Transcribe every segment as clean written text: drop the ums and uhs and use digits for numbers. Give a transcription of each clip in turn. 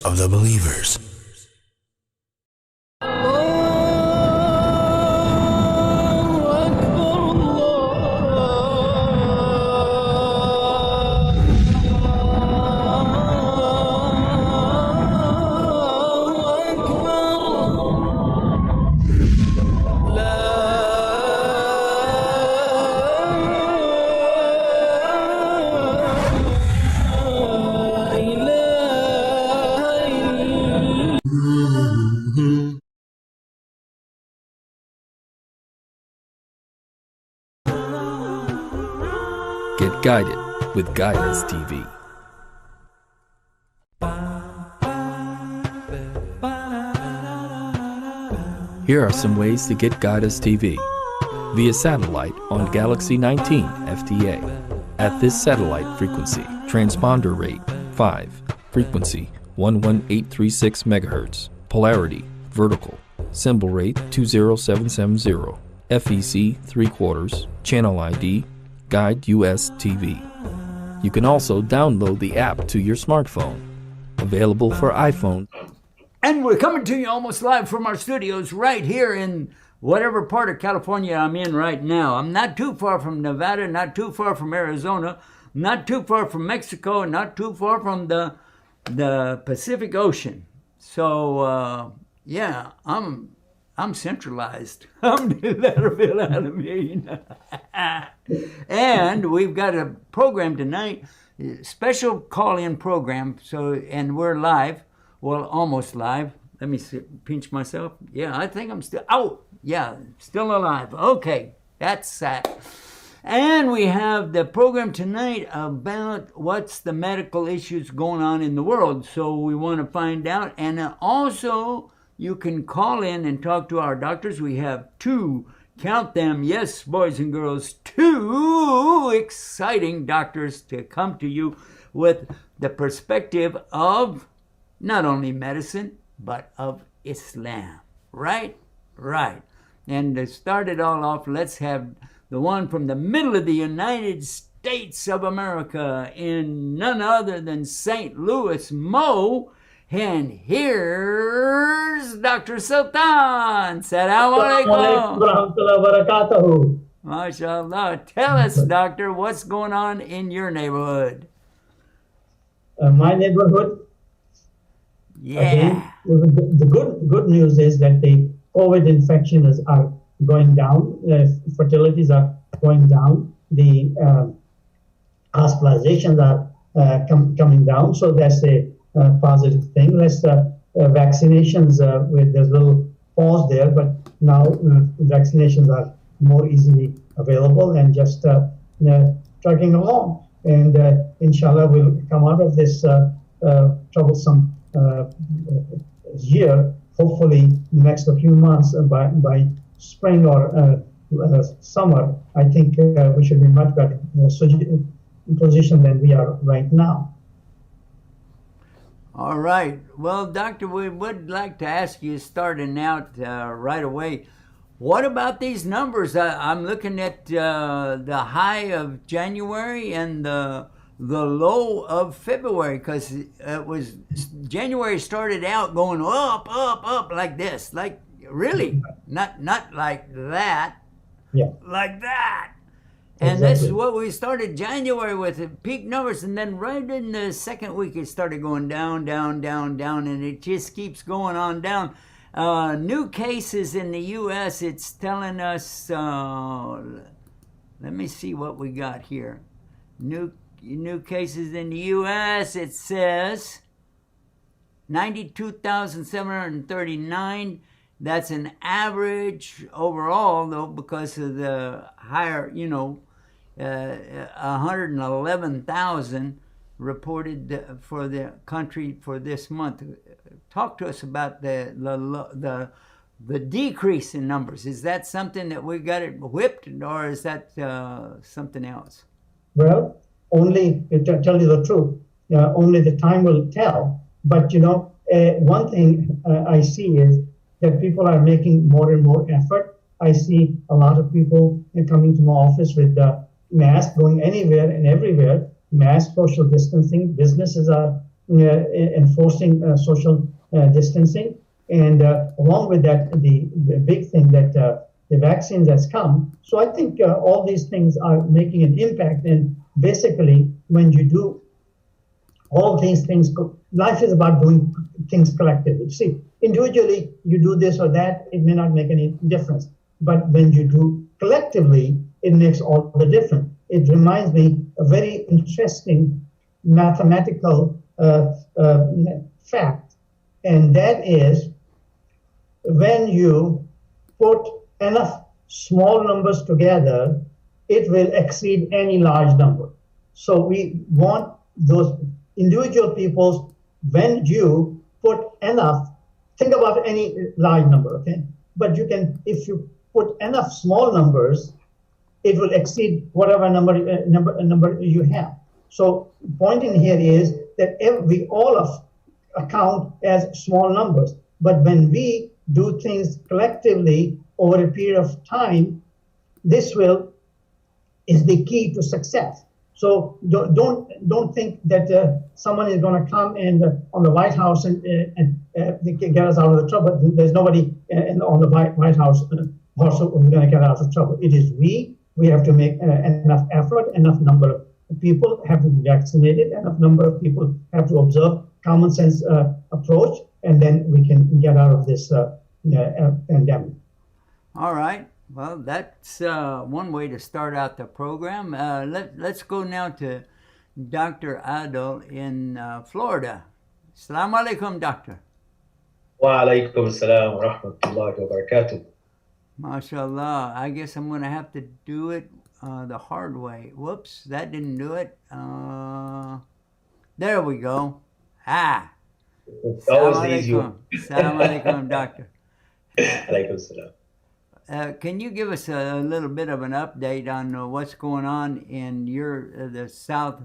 of the believers. Get guided with Guidance TV. Here are some ways to get Guidance TV. Via satellite on Galaxy 19 FTA. At this satellite frequency, transponder rate 5, frequency 11836 MHz, polarity vertical, symbol rate 20770, FEC 3/4, channel ID Guide US TV. You can also download the app to your smartphone. Available for iPhone. And we're coming to you almost live from our studios right here in whatever part of California I'm in right now. I'm not too far from Nevada, not too far from Arizona, not too far from Mexico, not too far from the Pacific Ocean. So, yeah, I'm centralized. I'm that a bit out of me. And we've got a program tonight, special call-in program. So, and we're live. Well, almost live. Let me see, pinch myself. Yeah, I think I'm still. Oh, yeah, still alive. Okay, that's that. And we have the program tonight about what's the medical issues going on in the world. So we want to find out. And also, you can call in and talk to our doctors. We have two, count them, yes, boys and girls, two exciting doctors to come to you with the perspective of not only medicine, but of Islam. Right? Right. And to start it all off, let's have the one from the middle of the United States of America in none other than St. Louis, Mo. And here's Dr. Sultan. Assalamu alaikum. MashaAllah. Tell us, doctor, what's going on in your neighborhood? My neighborhood? Yeah. Again, the good news is that the COVID infections are going down. Fertilities are going down. The hospitalizations are coming down. So that's a positive thing. Let's vaccinations, there's a little pause there, but now vaccinations are more easily available and just trucking along. And inshallah, we'll come out of this troublesome year, hopefully next few months, by spring or summer. I think we should be much better position than we are right now. All right. Well, doctor, we would like to ask you, starting out right away, what about these numbers? I'm looking at the high of January and the low of February, because it was January started out going up like this, like really, not like that, yeah, like that. And exactly. This is what we started January with, peak numbers, and then right in the second week it started going down, and it just keeps going on down. New cases in the U.S., it's telling us, let me see what we got here. New cases in the U.S., it says 92,739. That's an average overall, though, because of the higher, 111,000 reported for the country for this month. Talk to us about the decrease in numbers. Is that something that we got it whipped, or is that something else? Well, only to tell you the truth, only the time will tell. But one thing I see is that people are making more and more effort. I see a lot of people coming to my office with masks, going anywhere and everywhere, mask, social distancing. Businesses are enforcing social distancing. And along with that, the big thing that the vaccines has come. So I think all these things are making an impact. And basically, when you do all these things, life is about doing things collectively. See, individually, you do this or that, it may not make any difference. But when you do collectively, it makes all the difference. It reminds me a very interesting mathematical fact, and that is when you put enough small numbers together, it will exceed any large number. So we want those individual peoples, when you put enough, think about any large number, okay? But you can, if you put enough small numbers, it will exceed whatever number you have. So point in here is that we all account as small numbers, but when we do things collectively over a period of time, this is the key to success. So don't think that someone is going to come and on the White House and get us out of the trouble. There's nobody on the White House also who's going to get out of trouble. It is we. We have to make enough effort, enough number of people have to be vaccinated, enough number of people have to observe common sense approach, and then we can get out of this pandemic. All right. Well, that's one way to start out the program. Let's go now to Dr. Adil in Florida. Assalamu alaikum, doctor. Wa alaikum assalam wa rahmatullahi wa barakatuh. MashaAllah. I guess I'm going to have to do it the hard way. Whoops, that didn't do it. There we go. That was easy. Assalamu alaikum, doctor. Alaikum salam. Can you give us a little bit of an update on what's going on in the south,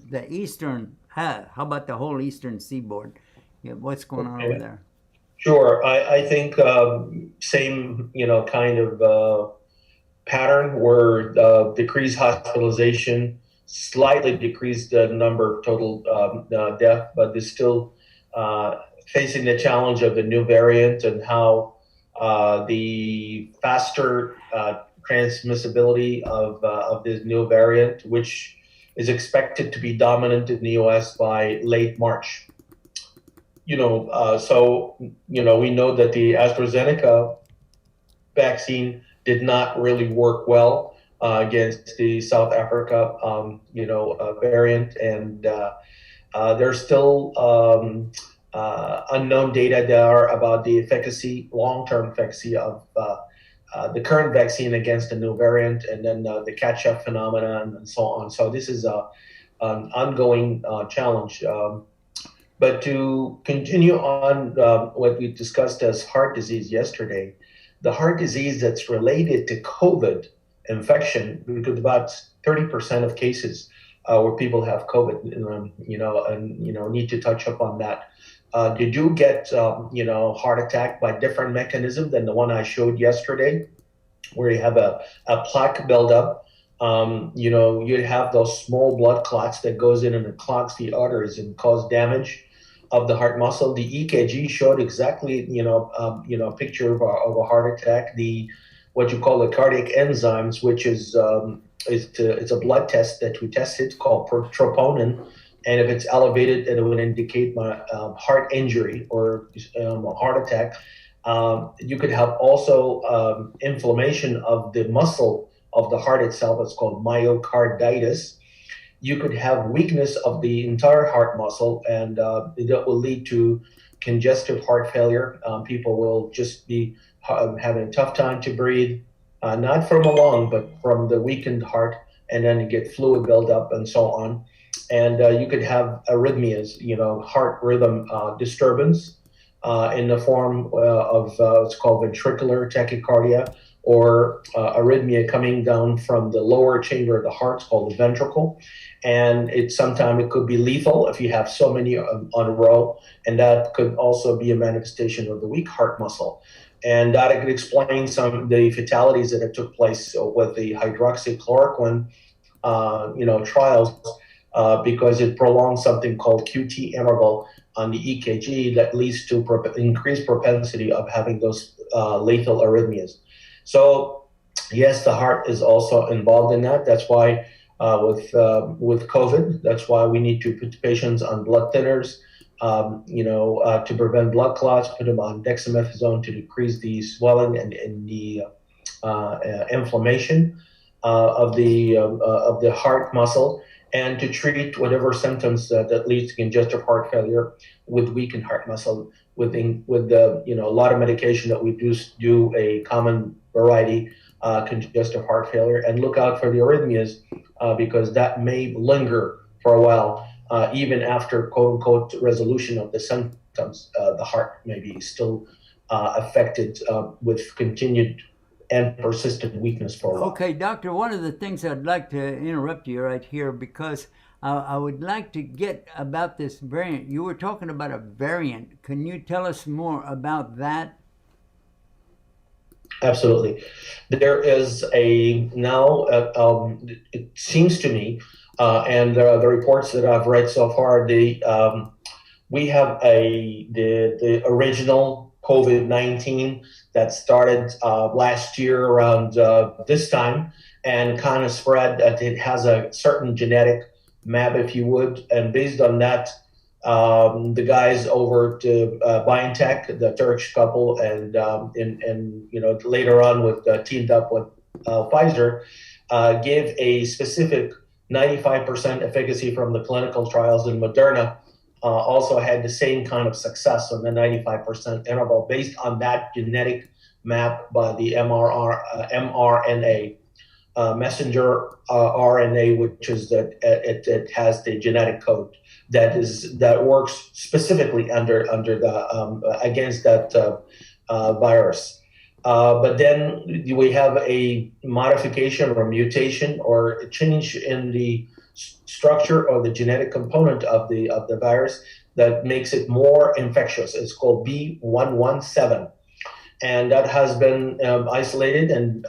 the eastern, how about the whole eastern seaboard? Yeah, what's going on over there? Sure. I think same, kind of pattern where decreased hospitalization, slightly decreased the number of total death, but they're still facing the challenge of the new variant and how the faster transmissibility of this new variant, which is expected to be dominant in the U.S. by late March. We know that the AstraZeneca vaccine did not really work well against the South Africa, variant, and there's still unknown data there about the efficacy, long-term efficacy of the current vaccine against the new variant, and then the catch-up phenomenon and so on. So this is an ongoing challenge. But to continue on what we discussed as heart disease yesterday, the heart disease that's related to COVID infection, because about 30% of cases where people have COVID, need to touch up on that. They do get, heart attack by different mechanism than the one I showed yesterday, where you have a plaque buildup. You'd have those small blood clots that goes in and it clogs the arteries and cause damage of the heart muscle. The EKG showed exactly, a picture of a heart attack. What you call the cardiac enzymes, which is it's a blood test that we tested called troponin, and if it's elevated, it would indicate my heart injury or a heart attack. You could have also inflammation of the muscle of the heart itself. It's called myocarditis. You could have weakness of the entire heart muscle, and that will lead to congestive heart failure. People will just be having a tough time to breathe, not from a lung, but from the weakened heart, and then you get fluid buildup and so on. And you could have arrhythmias, heart rhythm disturbance in the form of what's called ventricular tachycardia, or arrhythmia coming down from the lower chamber of the heart, called the ventricle. And sometimes it could be lethal if you have so many on a row, and that could also be a manifestation of the weak heart muscle. And that could explain some of the fatalities that took place with the hydroxychloroquine, trials. because it prolongs something called QT interval on the EKG that leads to increased propensity of having those lethal arrhythmias. So yes, the heart is also involved in that. That's why with COVID, that's why we need to put patients on blood thinners, to prevent blood clots, put them on dexamethasone to decrease the swelling and the inflammation of the heart muscle, and to treat whatever symptoms that leads to congestive heart failure with weakened heart muscle. With a lot of medication that we do a common variety congestive heart failure, and look out for the arrhythmias because that may linger for a while. Even after quote-unquote resolution of the symptoms, the heart may be still affected with continued and persistent weakness for a while. Okay, doctor, one of the things I'd like to interrupt you right here, because I would like to get about this variant. You were talking about a variant. Can you tell us more about that? Absolutely. There is it seems to me, and the reports that I've read so far, we have the original COVID-19 that started last year around this time, and kind of spread. That it has a certain genetic map, if you would, and based on that, the guys over to BioNTech, the Turkish couple, and later on teamed up with Pfizer, gave a specific 95% efficacy from the clinical trials, and Moderna also had the same kind of success on the 95% interval based on that genetic map by the mRNA. Messenger RNA, which is that it has the genetic code that works specifically under the against that virus. But then we have a modification or mutation or a change in the structure or the genetic component of the virus that makes it more infectious. It's called B117. And that has been isolated and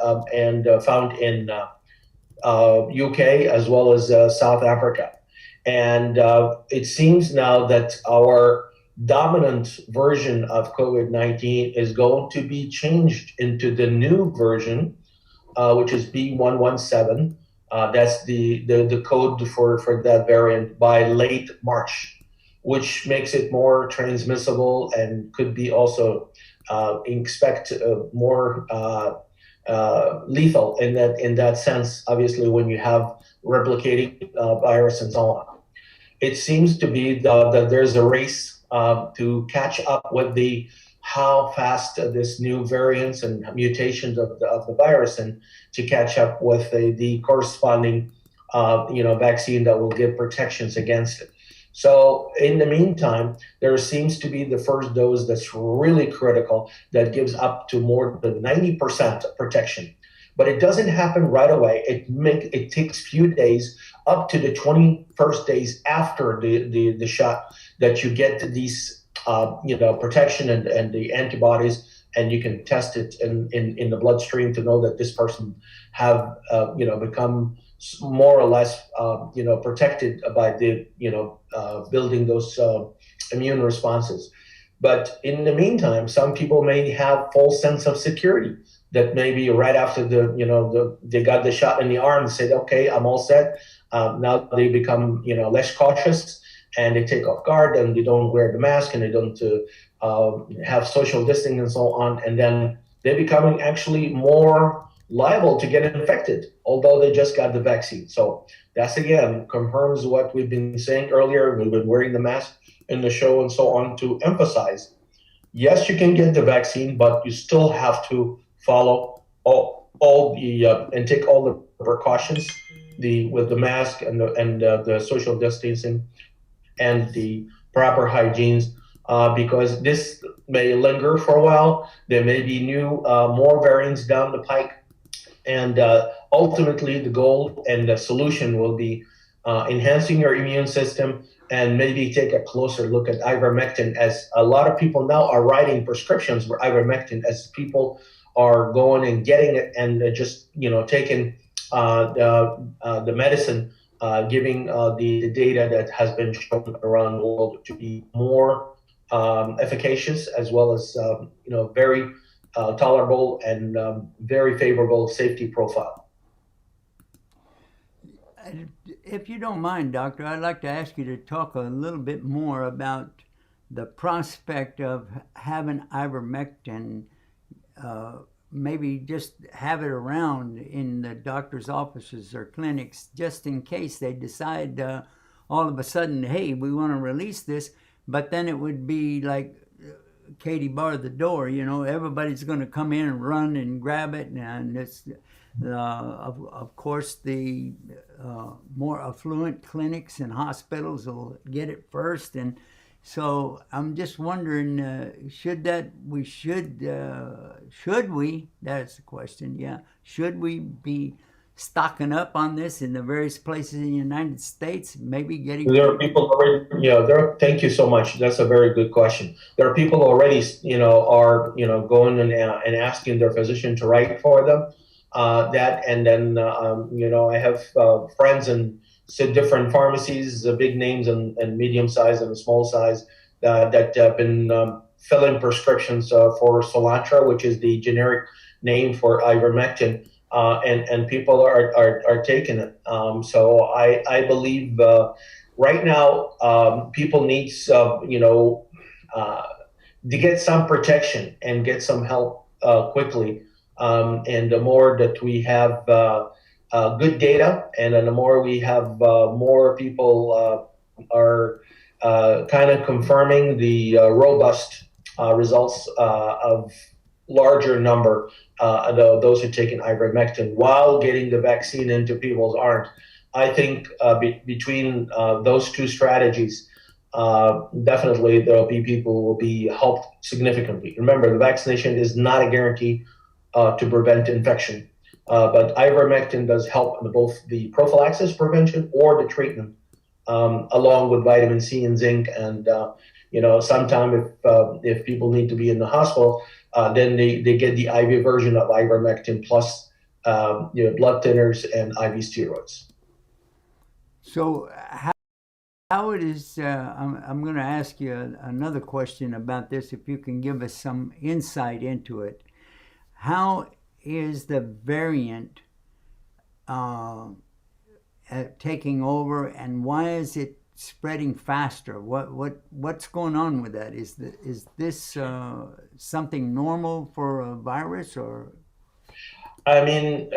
found in UK as well as South Africa. And it seems now that our dominant version of COVID-19 is going to be changed into the new version, which is B117. That's the code for that variant by late March, which makes it more transmissible and could be also expect more lethal in that sense. Obviously, when you have replicating virus and so on, it seems to be that there's a race to catch up with how fast this new variants and mutations of the virus, and to catch up with the corresponding vaccine that will give protections against it. So in the meantime, there seems to be the first dose that's really critical that gives up to more than 90% protection. But it doesn't happen right away. It takes few days, up to the 21st days after the shot, that you get these protection and the antibodies, and you can test it in the bloodstream to know that this person have become more or less protected by the building those immune responses. But in the meantime, some people may have false sense of security, that maybe right after they got the shot in the arm and said, okay, I'm all set. Now they become less cautious, and they take off guard, and they don't wear the mask, and they don't have social distancing and so on, and then they're becoming actually more liable to get infected, although they just got the vaccine. So that's again confirms what we've been saying earlier. We've been wearing the mask in the show and so on to emphasize, yes, you can get the vaccine, but you still have to follow all the and take all the precautions, with the mask and the social distancing and the proper hygienes, because this may linger for a while. There may be new more variants down the pike. And ultimately, the goal and the solution will be enhancing your immune system, and maybe take a closer look at ivermectin, as a lot of people now are writing prescriptions for ivermectin, as people are going and getting it and just taking the medicine giving the data that has been shown around the world to be more efficacious, as well as very tolerable and very favorable safety profile. If you don't mind, Doctor, I'd like to ask you to talk a little bit more about the prospect of having ivermectin, maybe just have it around in the doctor's offices or clinics, just in case they decide all of a sudden, hey, we want to release this, but then it would be like Katie barred the door, everybody's going to come in and run and grab it, and it's of course the more affluent clinics and hospitals will get it first. And so I'm just wondering, should we, that's the question, yeah, should we be stocking up on this in the various places in the United States, maybe getting... There are people already, thank you so much. That's a very good question. There are people already, going and asking their physician to write for them that. And then, I have friends in different pharmacies, big names and medium size and small size that have been filling prescriptions for Soolantra, which is the generic name for ivermectin. And people are taking it. So I believe right now people need to get some protection and get some help quickly. And the more that we have good data, and then the more we have more people are kind of confirming the robust results of larger number those who taking ivermectin while getting the vaccine into people's arms. I think between those two strategies, definitely there will be people who will be helped significantly. Remember, the vaccination is not a guarantee to prevent infection, but ivermectin does help in both the prophylaxis prevention or the treatment, along with vitamin C and zinc. And sometime if people need to be in the hospital, then they get the IV version of ivermectin plus blood thinners and IV steroids. So how it is, I'm going to ask you another question about this, if you can give us some insight into it. How is the variant taking over, and why is it spreading faster? What's going on with that? Is this something normal for a virus, or? I mean,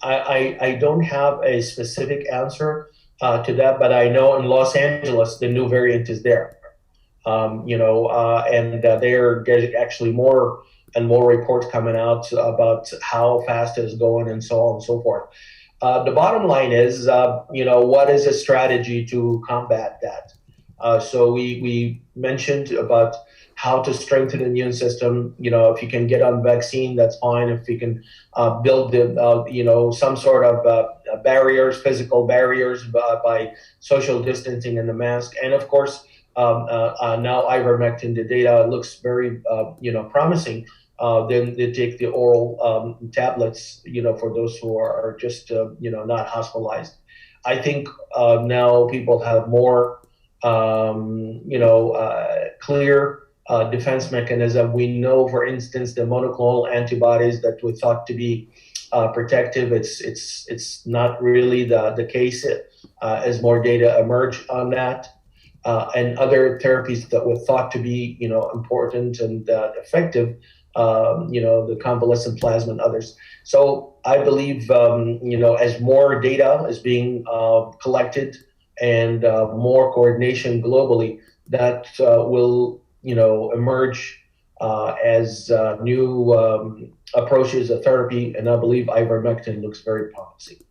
I don't have a specific answer to that, but I know in Los Angeles the new variant is there, and they're getting actually more and more reports coming out about how fast it's going and so on and so forth. The bottom line is, what is a strategy to combat that? So we mentioned about how to strengthen the immune system. If you can get on vaccine, that's fine. If you can build some sort of barriers, physical barriers by social distancing and the mask. And of course, now ivermectin, the data looks very, promising. Then they take the oral tablets, for those who are just, not hospitalized. I think now people have more, clear defense mechanism. We know, for instance, the monoclonal antibodies that we thought to be protective, it's not really the case as more data emerge on that. And other therapies that were thought to be, important and effective, the convalescent plasma and others. So I believe, as more data is being collected and more coordination globally, that will, emerge as new approaches of therapy. And I believe ivermectin looks very promising.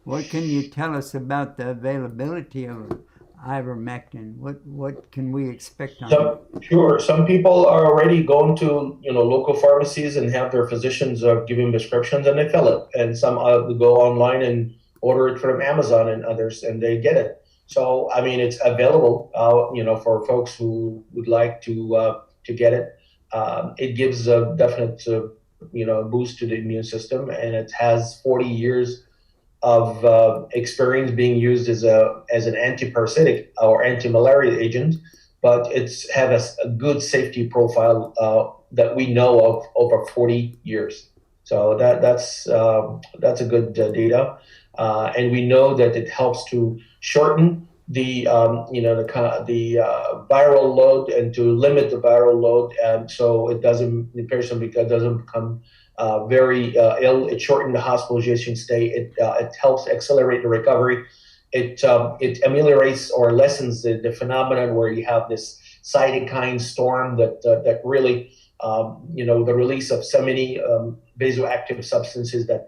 What can you tell us about the availability of ivermectin? What can we expect on it? Sure. Some people are already going to local pharmacies and have their physicians giving prescriptions, and they fill it. And some go online and order it from Amazon and others, and they get it. So I mean, it's available, for folks who would like to get it. It gives a definite boost to the immune system, and it has 40 years of experience being used as an antiparasitic or anti-malaria agent, but it's had a good safety profile that we know of over 40 years. So that's a good data, and we know that it helps to shorten the viral load and to limit the viral load, and so the patient doesn't become very ill. It shortened the hospitalization stay. It helps accelerate the recovery. It ameliorates or lessens the phenomenon where you have this cytokine storm that really the release of so many vasoactive substances that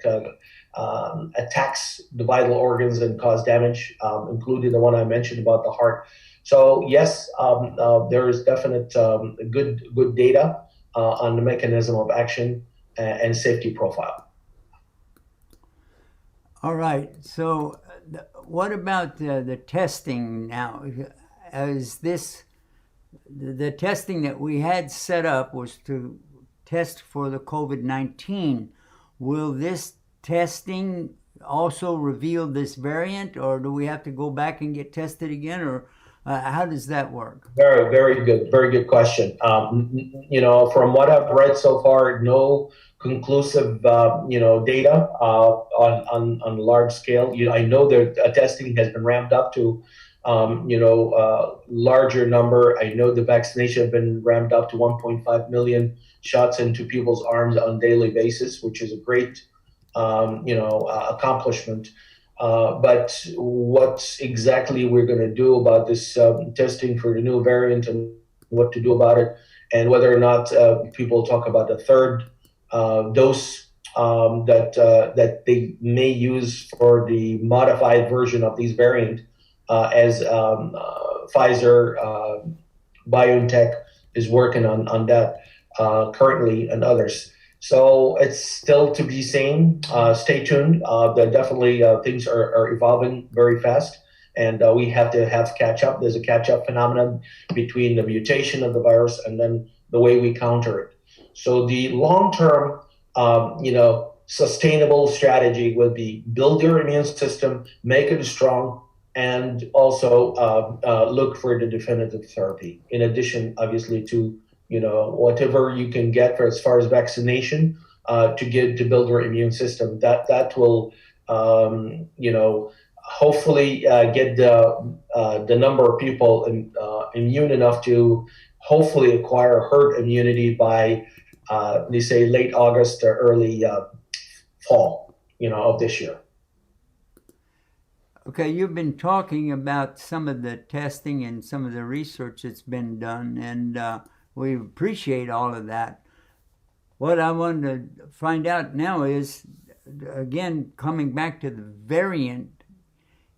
attacks the vital organs and cause damage, including the one I mentioned about the heart. So yes, there is definite good data on the mechanism of action and safety profile. All right. So what about the testing now? Is this the testing that we had set up was to test for the COVID-19? Will this testing also reveal this variant, or do we have to go back and get tested again, or how does that work? Very good question. From what I've read so far, no conclusive data on large scale. I know that testing has been ramped up to larger number. I know the vaccination has been ramped up to 1.5 million shots into people's arms on a daily basis, which is a great accomplishment. But what exactly we're going to do about this testing for the new variant and what to do about it, and whether or not people talk about a third dose that they may use for the modified version of these variant, as Pfizer, BioNTech is working on that currently, and others. So it's still to be seen. Stay tuned. Definitely things are evolving very fast, and we have to have catch up. There's a catch up phenomenon between the mutation of the virus and then the way we counter it. So the long term, sustainable strategy would be build your immune system, make it strong, and also look for the definitive therapy. In addition, obviously, to whatever you can get for as far as vaccination to build your immune system. That will hopefully get the number of people immune enough to hopefully acquire herd immunity by they say late August or early fall of this year. Okay, you've been talking about some of the testing and some of the research that's been done, and we appreciate all of that. What I want to find out now is, again, coming back to the variant,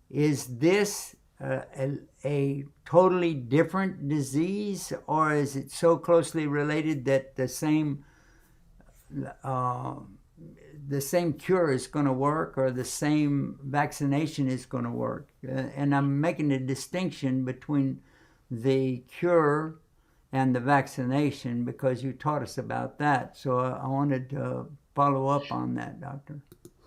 is this a totally different disease, or is it so closely related that the same cure is going to work, or the same vaccination is going to work? And I'm making a distinction between the cure and the vaccination because you taught us about that. So I wanted to follow up on that, Doctor.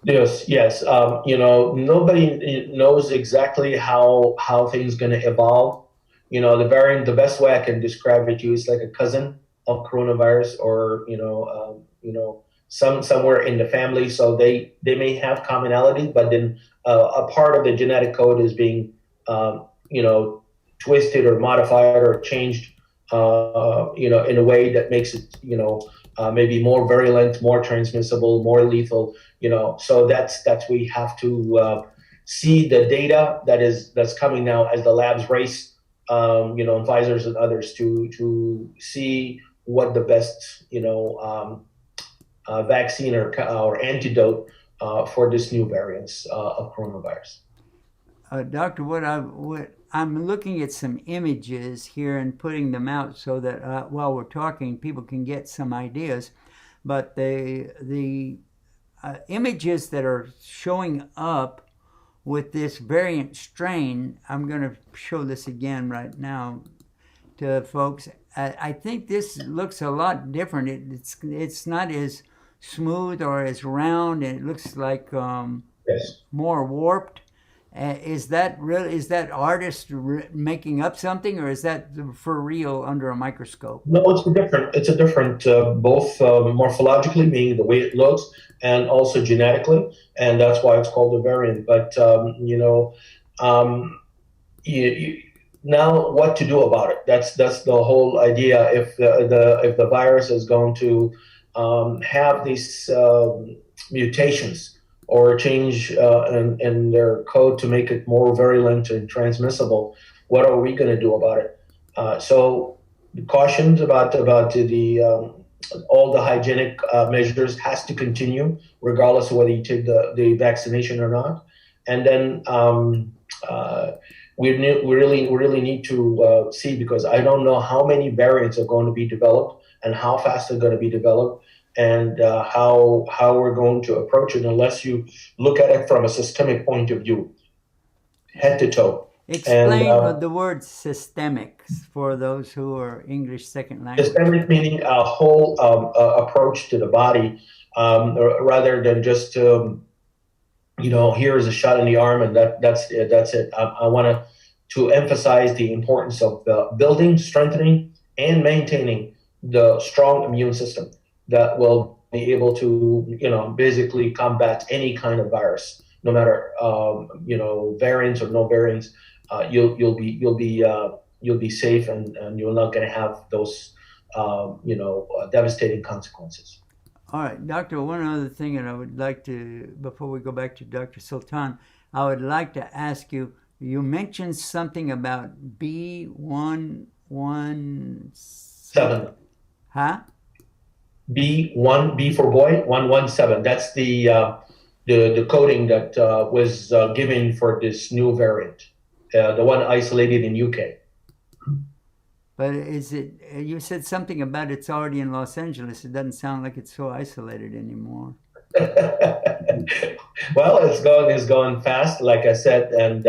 Yes. Nobody knows exactly how things going to evolve. The variant, the best way I can describe it to you is like a cousin of coronavirus, or somewhere in the family. So they may have commonality, but then a part of the genetic code is being twisted or modified or changed in a way that makes it maybe more virulent, more transmissible, more lethal. So that's we have to see the data that's coming now as the labs race, and Pfizer's and others to see what the best vaccine or antidote for this new variants of coronavirus. Doctor, what I'm looking at some images here and putting them out so that while we're talking, people can get some ideas. But the images that are showing up with this variant strain, I'm going to show this again right now to folks. I think this looks a lot different. It's not as smooth or as round, and it looks like Yes. more warped. Is that real? Is that artist making up something, or is that for real under a microscope? No, it's a different. It's a different, both morphologically, meaning the way it looks, and also genetically, and that's why it's called a variant. But um, you, now what to do about it? That's the whole idea. If the virus is going to have these mutations or change in their code to make it more virulent and transmissible, what are we going to do about it? So cautions about the all the hygienic measures has to continue regardless of whether you take the vaccination or not. And then we really need to see, because I don't know how many variants are going to be developed and how fast they're going to be developed, and how we're going to approach it unless you look at it from a systemic point of view, head to toe. Explain the word systemic for those who are English second language. Systemic meaning a whole approach to the body, rather than just here is a shot in the arm and that's it. I want to emphasize the importance of building, strengthening, and maintaining the strong immune system that will be able to basically combat any kind of virus, no matter variants or no variants. You'll be safe, and you're not going to have those devastating consequences. All right, Doctor, one other thing that I would like to, before we go back to Dr. Sultan, I would like to ask you, you mentioned something about B117. Huh? B for boy, 117. That's the coding that was given for this new variant, the one isolated in UK. But is it? You said something about it's already in Los Angeles. It doesn't sound like it's so isolated anymore. Well, it's going fast, like I said, and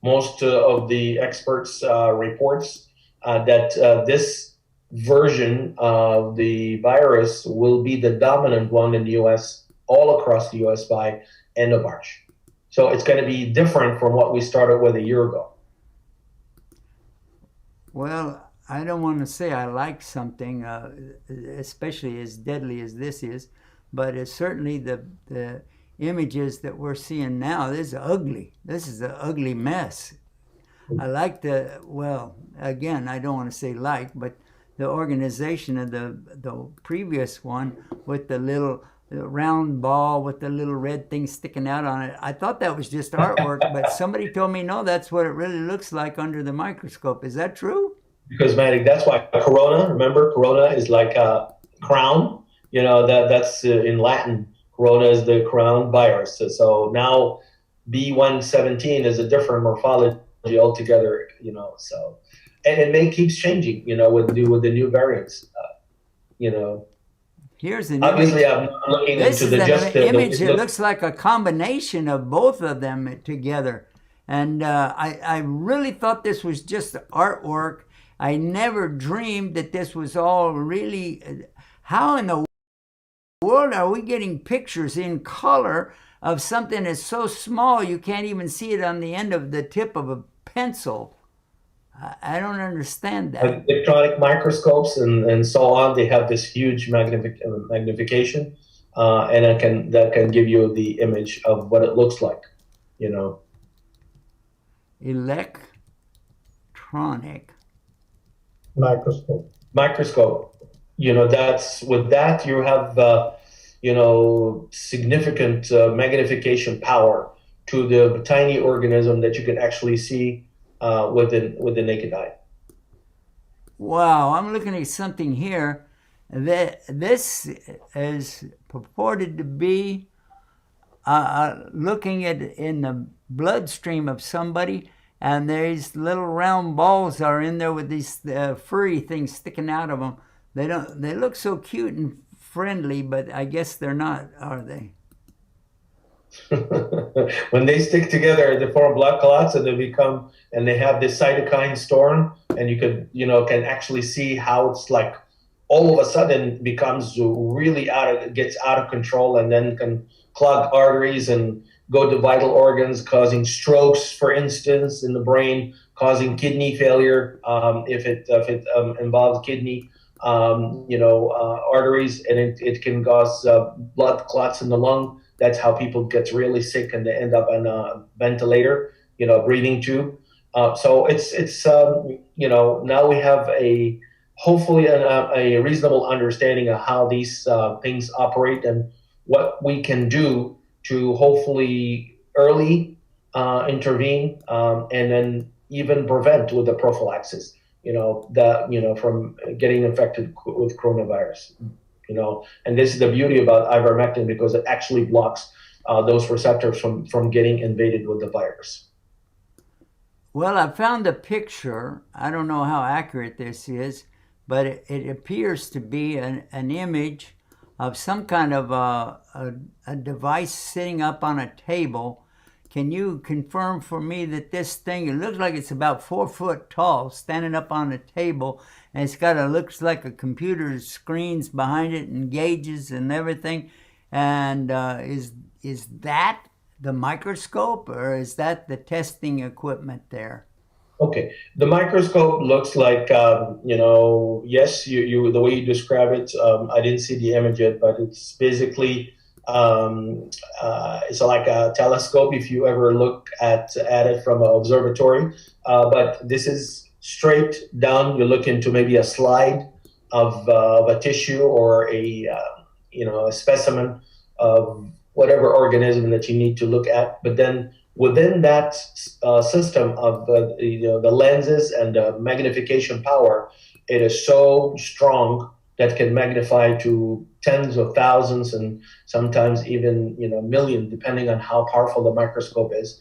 most of the experts reports that this version of the virus will be the dominant one in the U.S., all across the U.S. by end of March. So it's going to be different from what we started with a year ago. Well, I don't want to say I like something, especially as deadly as this is, but it's certainly the images that we're seeing now. This is ugly. This is an ugly mess. I like again, I don't want to say but the organization of the previous one with the little round ball with the little red thing sticking out on it. I thought that was just artwork, but somebody told me, no, that's what it really looks like under the microscope. Is that true? Because, that's why Corona, remember, Corona is like a crown. That's in Latin. Corona is the crown virus. So now B117 is a different morphology altogether, so. And it keeps changing, with the new variants, Here's an obviously image. I'm looking This into is the image. It looks like a combination of both of them together. And I really thought this was just artwork. I never dreamed that this was all really. How in the world are we getting pictures in color of something that's so small you can't even see it on the end of the tip of a pencil? I don't understand that. Electronic microscopes and so on, they have this huge magnification, and that can give you the image of what it looks like, Electronic microscope. That's with that you have significant magnification power to the tiny organism that you can actually see with the naked eye. Wow, I'm looking at something here. This is purported to be looking at in the bloodstream of somebody, and these little round balls are in there with these furry things sticking out of them. They look so cute and friendly, but I guess they're not, are they? When they stick together, they form blood clots, and they have this cytokine storm, and you can actually see how it's like all of a sudden becomes really gets out of control, and then can clog arteries and go to vital organs, causing strokes, for instance, in the brain, causing kidney failure if it involves kidney, arteries, and it can cause blood clots in the lung. That's how people get really sick and they end up on a ventilator, breathing tube. So it's now we have hopefully a reasonable understanding of how these things operate and what we can do to hopefully early intervene, and then even prevent with the prophylaxis, from getting infected with coronavirus. And this is the beauty about ivermectin, because it actually blocks those receptors from getting invaded with the virus. Well, I found a picture. I don't know how accurate this is, but it appears to be an image of some kind of a device sitting up on a table. Can you confirm for me that this thing, it looks like it's about 4 foot tall, standing up on a table, and it's got looks like a computer screens behind it and gauges and everything. And is that the microscope, or is that the testing equipment there? Okay, the microscope looks like, yes, you the way you describe it. I didn't see the image yet, but it's basically it's like a telescope if you ever look at it from an observatory. But this is straight down. You look into maybe a slide of a tissue or a specimen of whatever organism that you need to look at. But then within that system of the lenses and the magnification power, it is so strong that can magnify to tens of thousands and sometimes even millions, depending on how powerful the microscope is.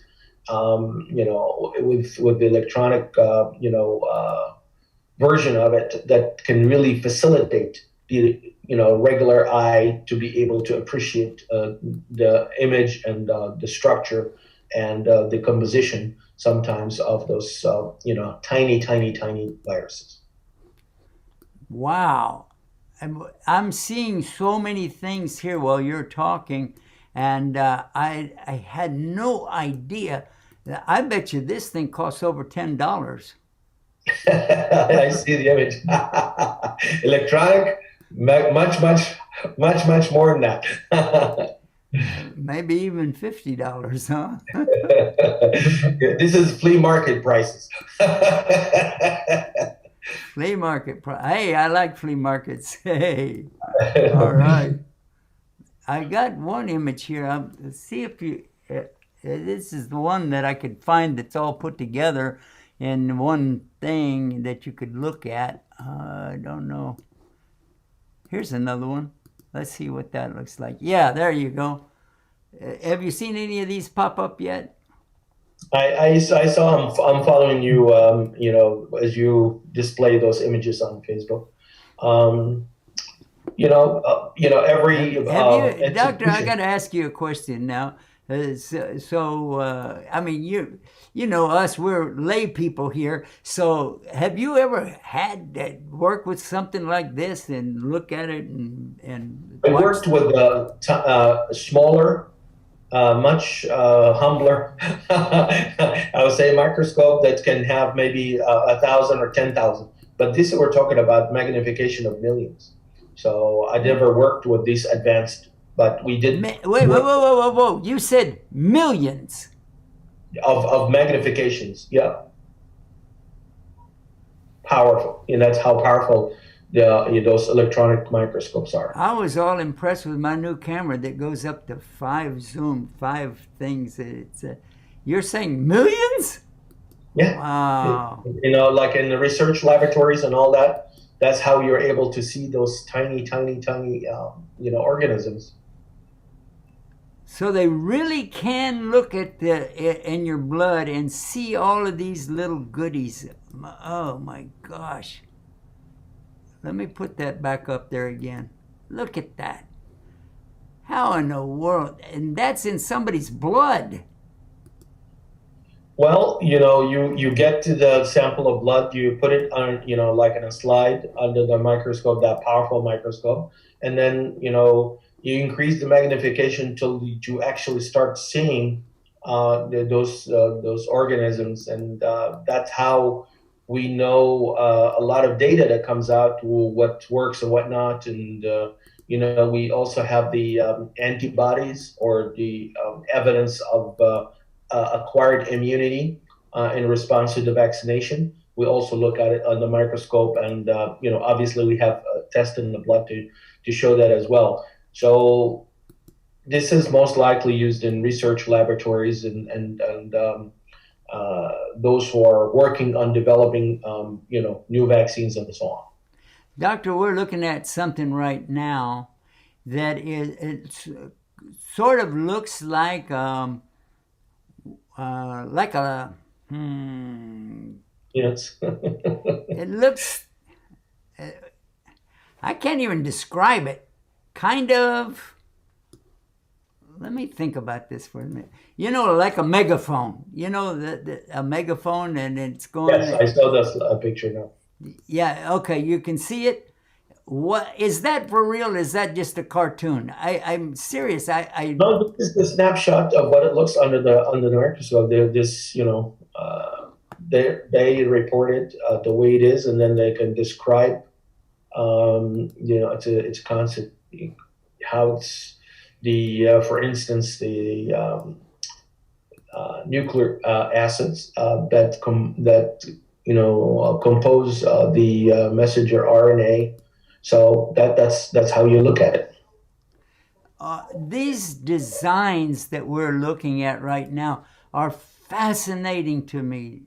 With the electronic version of it, that can really facilitate the regular eye to be able to appreciate the image and the structure and the composition sometimes of those tiny viruses. Wow. I'm seeing so many things here while you're talking, and I had no idea. I bet you this thing costs over $10. I see the image. Electronic, much more than that. Maybe even $50, huh? This is flea market prices. Flea market price. Hey, I like flea markets. Hey, all right. I got one image here. Let's see if you. This is the one that I could find that's all put together in one thing that you could look at. I don't know. Here's another one. Let's see what that looks like. Yeah, there you go. Have you seen any of these pop up yet? I saw. I'm following you. As you display those images on Facebook. Every. Doctor, I got to ask you a question now. I mean, you know us, we're lay people here. So have you ever had that work with something like this and look at it and I worked with smaller, much humbler, I would say, microscope that can have maybe 1,000 or 10,000. But this, we're talking about magnification of millions. So I never worked with these advanced, but we did. Whoa. You said millions. Of magnifications, yeah. Powerful. And that's how powerful those electronic microscopes are. I was all impressed with my new camera that goes up to 5 things. You're saying millions? Yeah. Wow. Like in the research laboratories and all that, that's how you're able to see those tiny organisms. So they really can look at in your blood and see all of these little goodies. Oh my gosh. Let me put that back up there again. Look at that. How in the world? And that's in somebody's blood. Well, you get to the sample of blood, you put it on, like in a slide under the microscope, that powerful microscope, and then, you increase the magnification until you actually start seeing those organisms, and that's how we know a lot of data that comes out, what works and what not, and we also have the antibodies or the evidence of acquired immunity in response to the vaccination. We also look at it under the microscope, and obviously we have tests in the blood to show that as well. So this is most likely used in research laboratories and those who are working on developing new vaccines and so on. Doctor, we're looking at something right now that it sort of looks like a Yes. it looks, I can't even describe it. Kind of, let me think about this for a minute. Like a megaphone. A megaphone, and it's going. Yes, I saw this picture now. Yeah, okay, you can see it. What is that for real? Is that just a cartoon? I'm serious. No, this is the snapshot of what it looks under the microscope. They report it the way it is, and then they can describe. It's a concept. How it's for instance, the nuclear acids that compose the messenger RNA. So that's how you look at it. These designs that we're looking at right now are fascinating to me.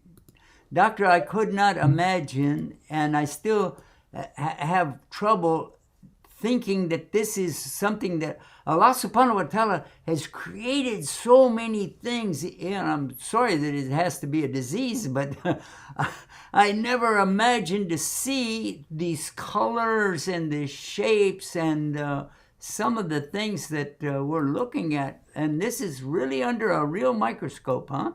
Doctor, I could not imagine, and I still have trouble thinking that this is something that Allah subhanahu wa ta'ala has created so many things. And I'm sorry that it has to be a disease, but I never imagined to see these colors and the shapes and some of the things that we're looking at. And this is really under a real microscope, huh?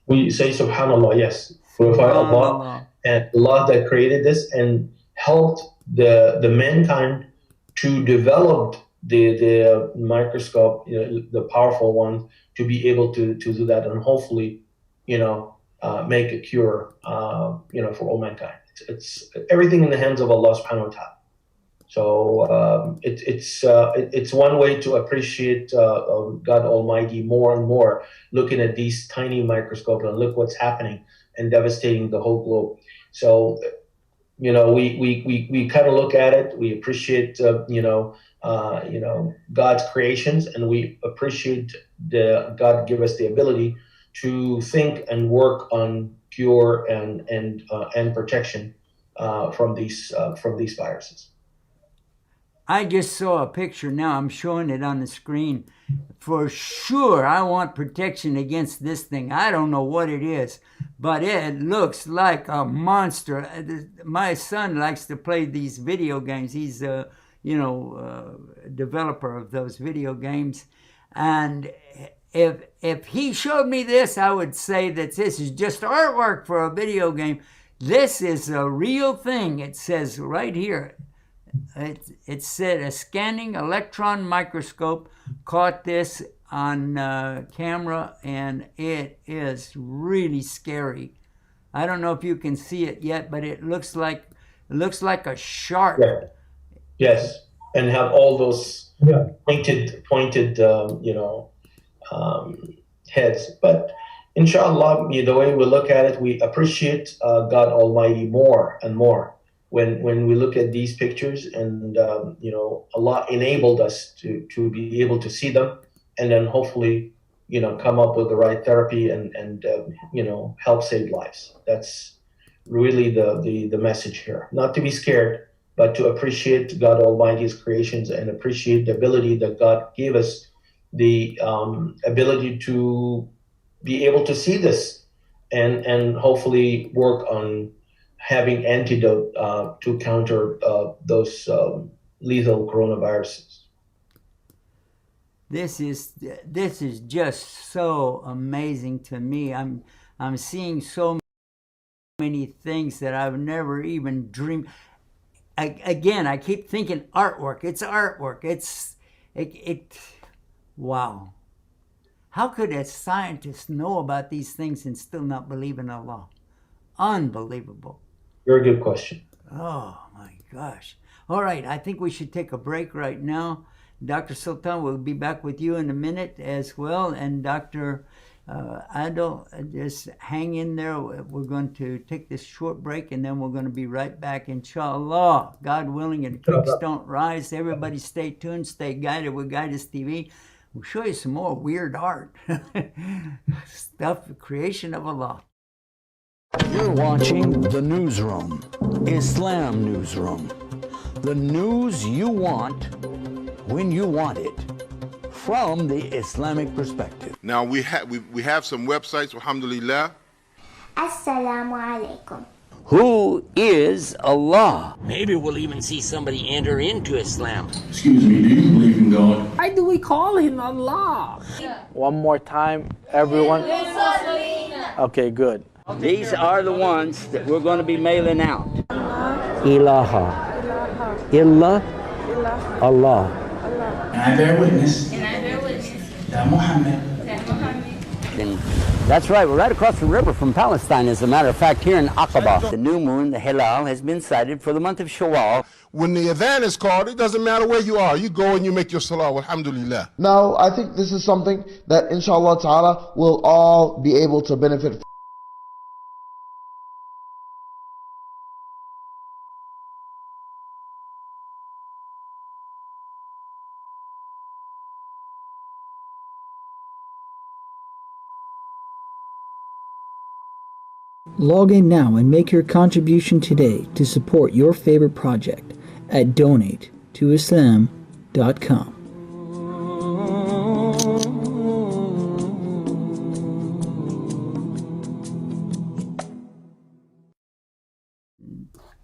We say subhanallah, yes. Glorify Allah, and Allah that created this and helped the mankind to develop the microscope, the powerful one, to be able to do that, and hopefully, make a cure, for all mankind. It's everything in the hands of Allah subhanahu wa ta'ala. So it's one way to appreciate God Almighty more and more, looking at these tiny microscopes and look what's happening and devastating the whole globe. So we kind of look at it. We appreciate God's creations, and we appreciate God give us the ability to think and work on cure and protection from these viruses. I just saw a picture now. I'm showing it on the screen. For sure, I want protection against this thing. I don't know what it is, but it looks like a monster. My son likes to play these video games. He's a developer of those video games. And if he showed me this, I would say that this is just artwork for a video game. This is a real thing. It says right here. It said a scanning electron microscope caught this on camera, and it is really scary. I don't know if you can see it yet, but it looks like a shark. Yeah. Yes, and have all those pointed heads. But inshallah, the way we look at it, we appreciate God Almighty more and more. When we look at these pictures, and Allah enabled us to be able to see them, and then hopefully come up with the right therapy and help save lives. That's really the message here. Not to be scared, but to appreciate God Almighty's creations and appreciate the ability that God gave us, the ability to be able to see this and hopefully work on having antidote to counter those lethal coronaviruses. This is just so amazing to me. I'm seeing so many things that I've never even dreamed. Again, I keep thinking artwork. It's artwork. Wow. How could a scientist know about these things and still not believe in Allah? Unbelievable. Very good question. Oh my gosh. All right, I think we should take a break right now. Dr. Sultan will be back with you in a minute as well. And Dr. Adil, just hang in there. We're going to take this short break and then we're going to be right back, inshallah. God willing, and creeks don't rise. Everybody stay tuned, stay guided with Guidance TV. We'll show you some more weird art. Stuff, the creation of Allah. You're watching The Newsroom, Islam Newsroom. The news you want, when you want it, from the Islamic perspective. Now we have some websites, alhamdulillah. Assalamu alaikum. Who is Allah? Maybe we'll even see somebody enter into Islam. Excuse me, do you believe in God? Why do we call him Allah? One more time, everyone. Okay, good. These are the ones that we're going to be mailing out. Ilaha. Illa. Allah. And I bear witness. That Muhammad. And that's right, we're right across the river from Palestine, as a matter of fact, here in Aqaba. The new moon, the Hilal, has been sighted for the month of Shawwal. When the adhan is called, it doesn't matter where you are. You go and you make your salah, alhamdulillah. Now, I think this is something that, inshallah ta'ala, we'll all be able to benefit from. Log in now and make your contribution today to support your favorite project at donatetoislam.com.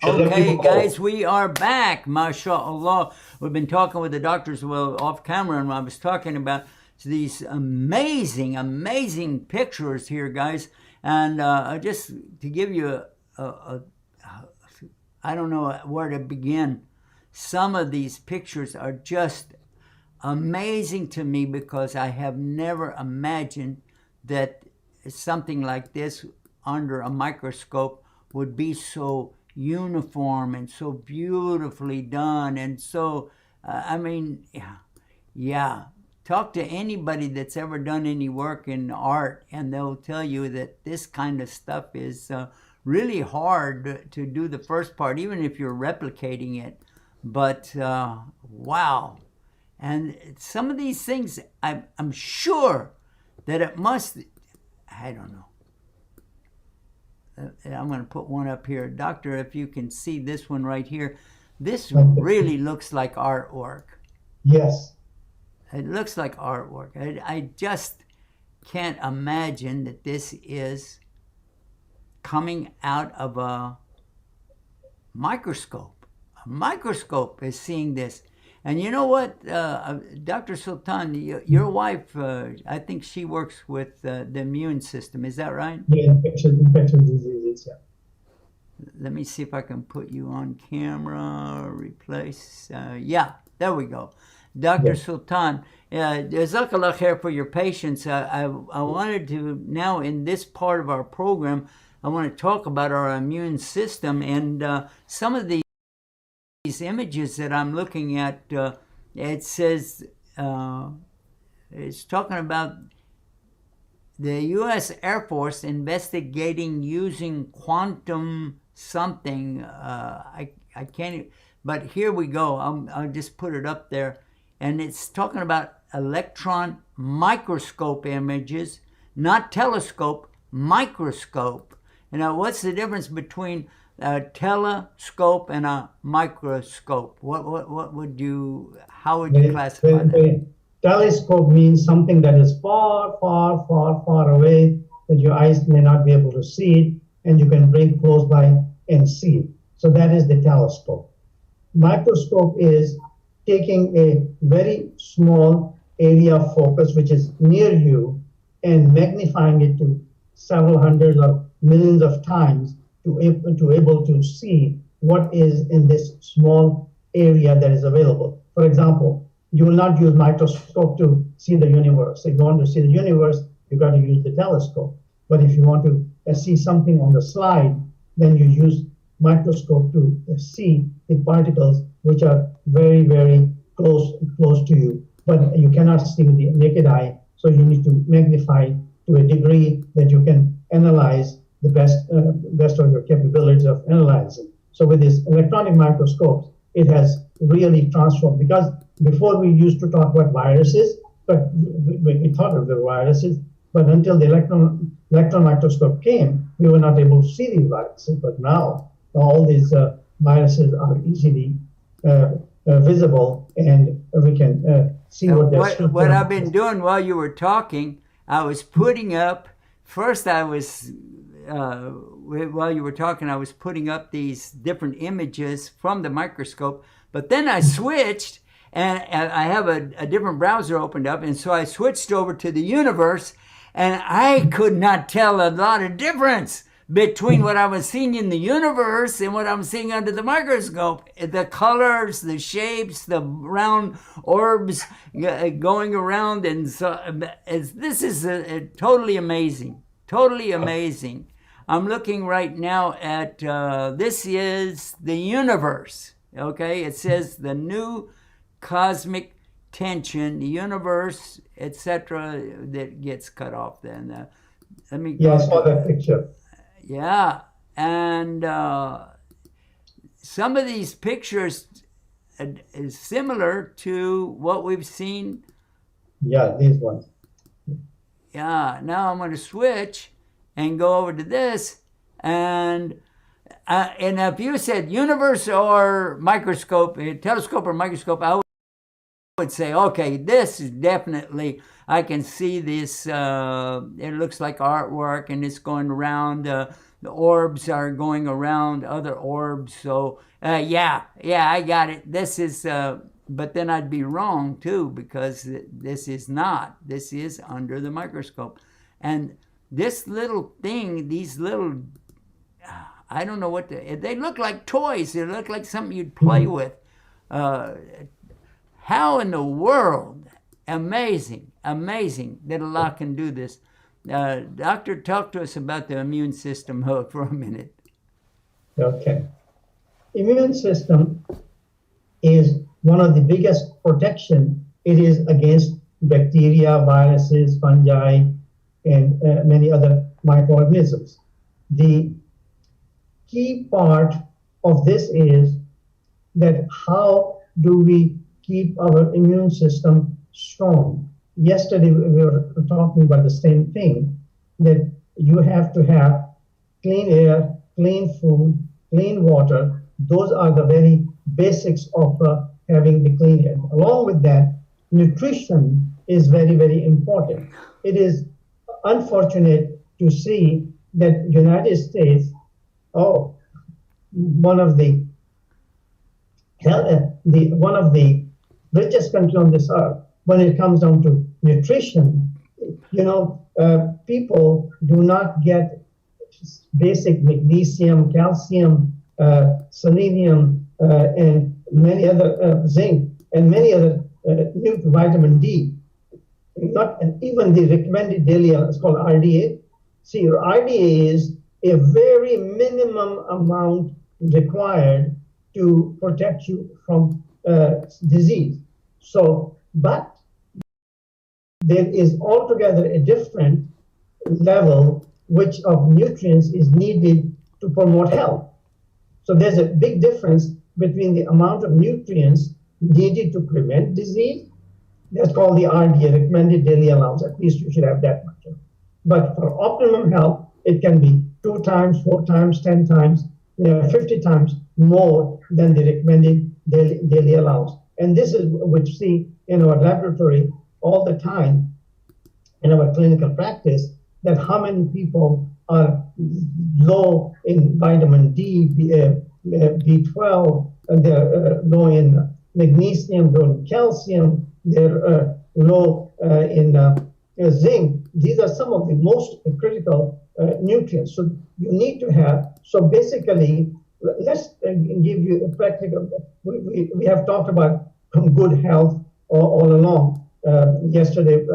Okay, guys, we are back, mashallah. We've been talking with the doctors off camera, and I was talking about these amazing, amazing pictures here, guys. And just to give you I don't know where to begin. Some of these pictures are just amazing to me because I have never imagined that something like this under a microscope would be so uniform and so beautifully done. And so, yeah. Talk to anybody that's ever done any work in art, and they'll tell you that this kind of stuff is really hard to do the first part, even if you're replicating it. But wow. And some of these things, I'm sure that it must, I don't know. I'm going to put one up here. Doctor, if you can see this one right here, this really looks like artwork. Yes. It looks like artwork. I just can't imagine that this is coming out of a microscope. A microscope is seeing this. And you know what, Dr. Sultan, your wife, I think she works with the immune system. Is that right? Yeah, infectious diseases, yeah. Let me see if I can put you on camera, replace. Yeah, there we go. Dr. Sultan, jazakallah khair for your patience. I wanted to, now in this part of our program, I want to talk about our immune system. And some of these images that I'm looking at, it says, it's talking about the U.S. Air Force investigating using quantum something. I can't, but here we go. I'll just put it up there. And it's talking about electron microscope images, not telescope, microscope. And now what's the difference between a telescope and a microscope? What would you, how would you classify that? Telescope means something that is far, far, far, far away, that your eyes may not be able to see it, and you can bring close by and see it. So that is the telescope. Microscope is taking a very small area of focus, which is near you, and magnifying it to several hundreds or millions of times to able to see what is in this small area that is available. For example, you will not use microscope to see the universe. If you want to see the universe, you got to use the telescope. But if you want to see something on the slide, then you use microscope to see the particles which are very, very close to you. But you cannot see with the naked eye, so you need to magnify to a degree that you can analyze the best of your capabilities of analyzing. So with these electronic microscopes, it has really transformed, because before we used to talk about viruses, but we thought of the viruses, but until the electron microscope came, we were not able to see these viruses. But now all these viruses are easily visible, and we can see what they're. What I've been doing while you were talking, I was putting up. First, I was while you were talking, I was putting up these different images from the microscope. But then I switched, and I have a different browser opened up, and so I switched over to the universe, and I could not tell a lot of difference between what I was seeing in the universe and what I'm seeing under the microscope. The colors, the shapes, the round orbs going around, and so this is totally amazing. Totally amazing. I'm looking right now at, this is the universe, okay? It says the new cosmic tension, the universe, etc. That gets cut off then. Let me go. Yeah, I saw that picture. Yeah, and some of these pictures is similar to what we've seen. Yeah, these ones. Yeah, now I'm going to switch and go over to this, and if you said universe or microscope, telescope or microscope, I would say, okay, this is definitely, I can see this, it looks like artwork, and it's going around, the orbs are going around other orbs, so yeah, I got it. This is, but then I'd be wrong too, because this is not. This is under the microscope. And this little thing, these little, I don't know what, they look like toys. They look like something you'd play with. How in the world? Amazing that Allah can do this. Doctor, talk to us about the immune system for a minute. Okay. Immune system is one of the biggest protection. It is against bacteria, viruses, fungi, and many other microorganisms. The key part of this is that how do we keep our immune system strong? Yesterday we were talking about the same thing, that you have to have clean air, clean food, clean water. Those are the very basics of having the clean air. Along with that, nutrition is very, very important. It is unfortunate to see that United States, one of the richest country on this earth, when it comes down to nutrition, people do not get basic magnesium, calcium, selenium, and many other zinc, and many other vitamin D. And even the recommended daily, it's called RDA. See, RDA is a very minimum amount required to protect you from disease. So, but there is altogether a different level which of nutrients is needed to promote health. So there's a big difference between the amount of nutrients needed to prevent disease. That's called the RDA, recommended daily allowance. At least you should have that much. But for optimum health, it can be 2 times, 4 times, 10 times, 50 times more than the recommended daily allowance. And this is what we see in our laboratory all the time in our clinical practice, that how many people are low in vitamin D, B12, they're low in magnesium, low in calcium, they're low in zinc. These are some of the most critical nutrients. So you need to have, so basically, let's give you a practical, we have talked about good health all along. Yesterday,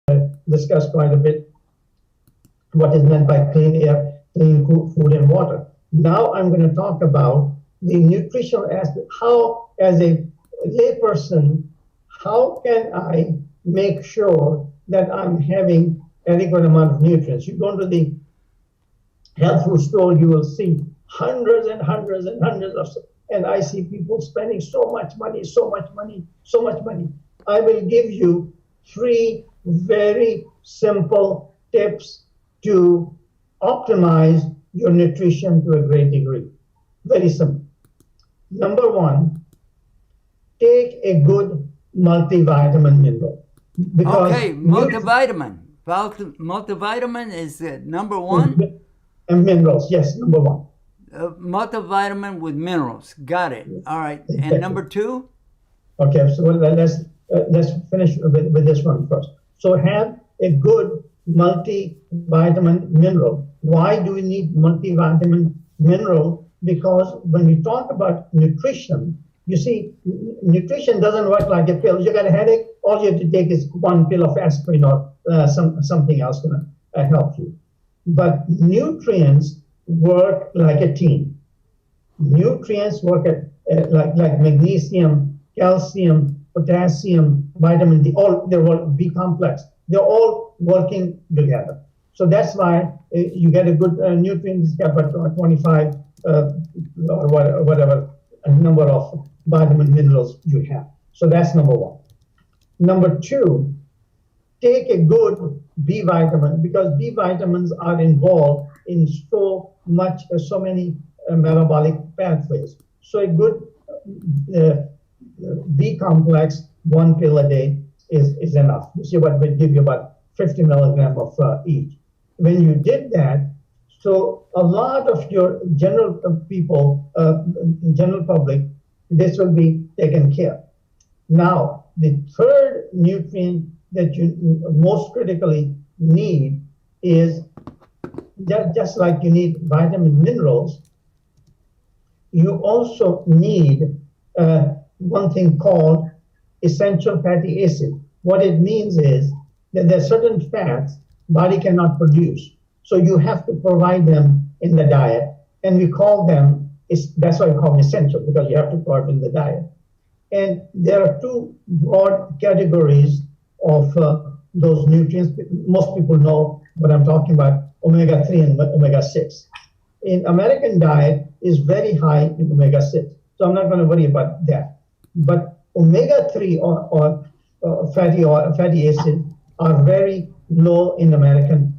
I discussed quite a bit what is meant by clean air, clean food and water. Now I'm going to talk about the nutritional aspect. How, as a layperson, how can I make sure that I'm having adequate amount of nutrients? You go to the health food store, you will see hundreds and hundreds and hundreds of, and I see people spending so much money. I will give you 3 very simple tips to optimize your nutrition to a great degree. Very simple. Number 1, take a good multivitamin mineral. Okay, multivitamin. Multivitamin is number 1? And minerals, yes, number 1. Multivitamin with minerals. Got it. All right. And number 2? Okay, so let's finish with this one first. So have a good multivitamin mineral. Why do we need multivitamin mineral? Because when we talk about nutrition, you see, nutrition doesn't work like a pill. You got a headache, all you have to take is 1 pill of aspirin or something else going to help you. But nutrients work like a team. Nutrients work like magnesium, calcium, potassium, vitamin D, they're all B complex. They're all working together. So that's why you get a good nutrients, about 25 or whatever number of vitamin minerals you have. So that's number 1. Number 2, take a good B vitamin, because B vitamins are involved in so many metabolic pathways. So a good B complex, 1 pill a day is enough. You see what will give you about 50 milligrams of each. When you did that, so a lot of your general people, general public, this will be taken care. Now, the third nutrient that you most critically need is just like you need vitamin minerals, you also need one thing called essential fatty acid. What it means is that there are certain fats body cannot produce. So you have to provide them in the diet. And we call them, that's why we call them essential, because you have to provide in the diet. And there are 2 broad categories of those nutrients. Most people know what I'm talking about, omega-3 and omega-6. In American diet is very high in omega-6. So I'm not going to worry about that. But omega-3 or fatty acid are very low in American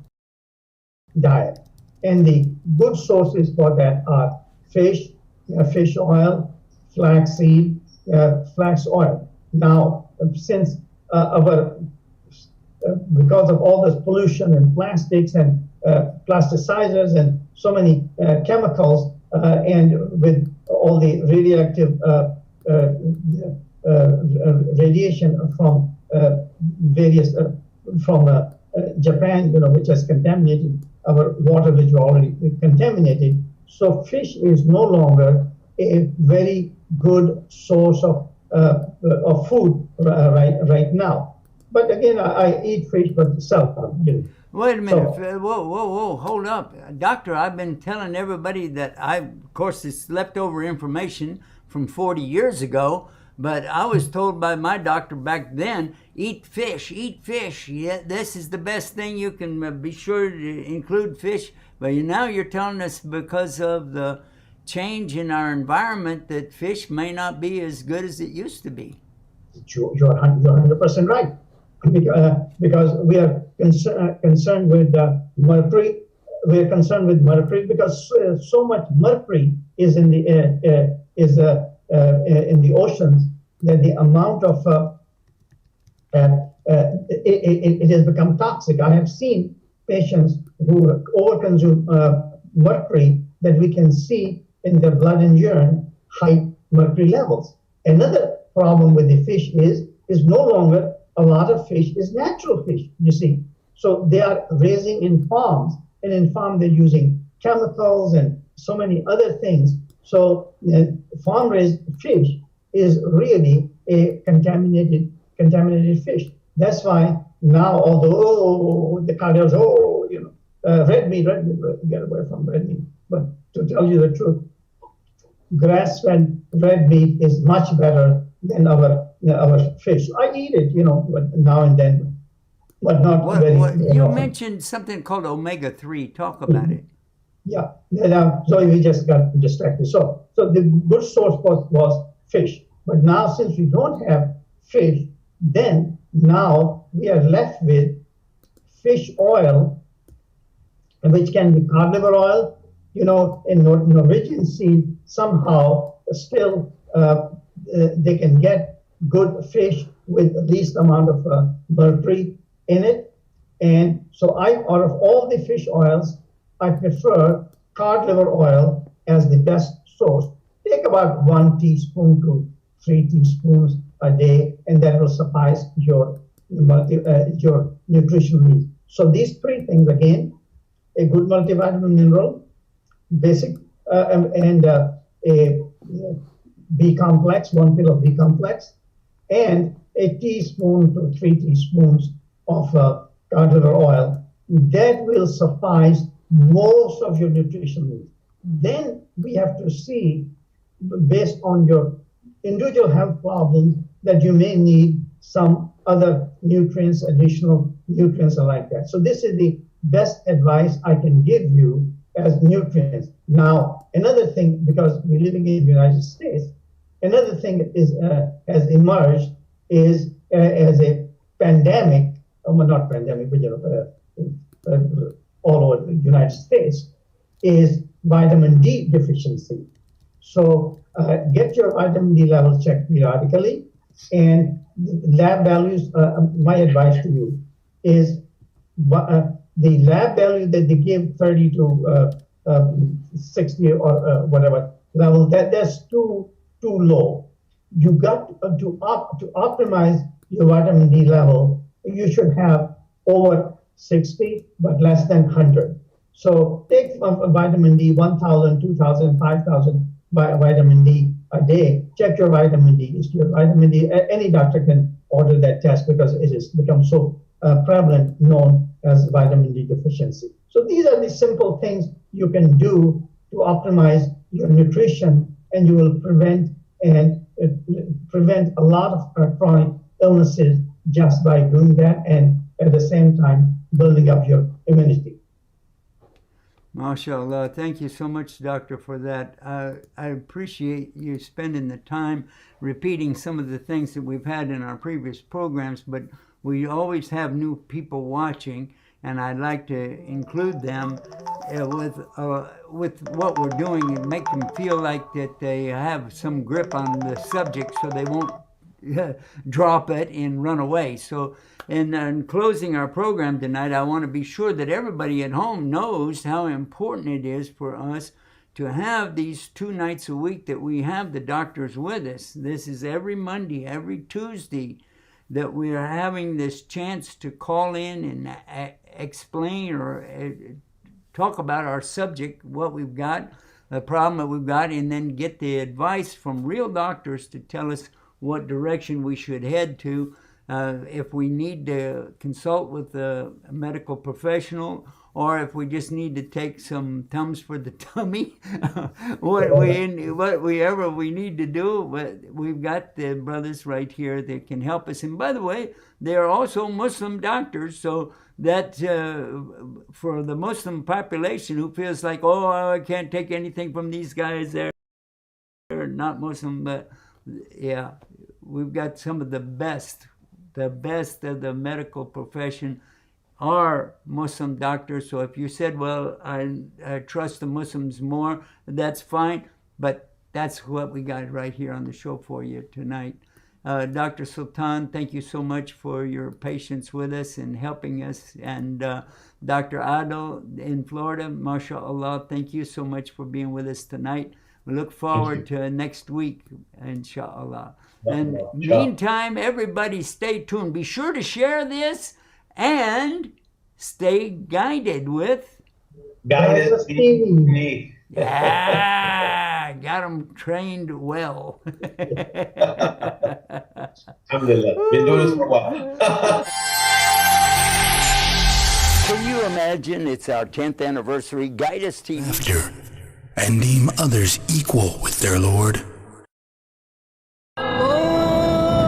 diet. And the good sources for that are fish oil, flaxseed, flax oil. Now, since because of all this pollution and plastics and plasticizers and so many chemicals, and with all the radioactive radiation from various from Japan, which has contaminated our water, which were already contaminated. So fish is no longer a very good source of food right now. But again, I eat fish, but seldom. Wait a minute. So, whoa, hold up. Doctor, I've been telling everybody that of course, it's leftover information from 40 years ago, but I was told by my doctor back then, eat fish. Yeah, this is the best thing. You can be sure to include fish. But now you're telling us because of the change in our environment that fish may not be as good as it used to be. You're 100% right. Because we are concerned with mercury. We are concerned with mercury because so much mercury is in the in the oceans that the amount of it has become toxic. I have seen patients who overconsume mercury that we can see in their blood and urine high mercury levels. Another problem with the fish is no longer a lot of fish is natural fish, you see. So they are raising in farms, and in farm they're using chemicals and so many other things. So farm-raised fish is really a contaminated fish. That's why now, although the cardiologists, red meat, get away from red meat. But to tell you the truth, grass-fed red meat is much better than our fish. I eat it, but now and then, but not very You often. mentioned something called omega-3. Talk about it. Yeah. So we just got distracted. So the good source was fish. But now since we don't have fish, then now we are left with fish oil, which can be cod liver oil. In Norwegian Sea, somehow still they can get good fish with the least amount of mercury in it. And so out of all the fish oils, I prefer cod liver oil as the best source. Take about 1 teaspoon to 3 teaspoons a day, and that will suffice your nutritional needs. So these three things, again, a good multivitamin mineral, basic, and a B complex, 1 pill of B complex, and a teaspoon to 3 teaspoons of cod liver oil. That will suffice most of your nutrition needs. Then we have to see, based on your individual health problems, that you may need some other nutrients, additional nutrients like that. So this is the best advice I can give you as nutrients. Now, another thing, because we're living in the United States, another thing is has emerged is as a pandemic, not pandemic, but all over the United States, is vitamin D deficiency. So get your vitamin D level checked periodically, and lab values, my advice to you is the lab value that they give 30 to 60 or whatever level, that's too low. You got to optimize your vitamin D level. You should have over 60, but less than 100. So take vitamin D, 1,000, 2,000, 5,000 vitamin D a day. Check your vitamin D. Is your vitamin D? Any doctor can order that test because it has become so prevalent, known as vitamin D deficiency. So these are the simple things you can do to optimize your nutrition, and you will prevent a lot of chronic illnesses just by doing that, and at the same time building up your immunity. MashaAllah. Thank you so much, Doctor, for that. I appreciate you spending the time repeating some of the things that we've had in our previous programs, but we always have new people watching, and I'd like to include them with what we're doing and make them feel like that they have some grip on the subject so they won't drop it and run away. So in closing our program tonight, I want to be sure that everybody at home knows how important it is for us to have these 2 nights a week that we have the doctors with us. This is every Monday, every Tuesday, that we are having this chance to call in and explain or talk about our subject, what we've got, the problem that we've got, and then get the advice from real doctors to tell us what direction we should head to. If we need to consult with a medical professional, or if we just need to take some Tums for the tummy, whatever we need to do, but we've got the brothers right here that can help us. And by the way, they are also Muslim doctors, so that for the Muslim population who feels like, oh, I can't take anything from these guys, they're not Muslim, but yeah, we've got some of the best of the medical profession are Muslim doctors. So if you said, well, I trust the Muslims more, that's fine, but that's what we got right here on the show for you tonight. Dr. Sultan, thank you so much for your patience with us and helping us. And Dr. Adil in Florida, mashallah, thank you so much for being with us tonight. We look forward to next week, inshallah. And meantime, everybody stay tuned. Be sure to share this and stay guided with Guidance TV. Yeah, got them trained well. Alhamdulillah. Been doing this for a while. Can you imagine? It's our 10th anniversary. Guide Us TV. And deem others equal with their Lord.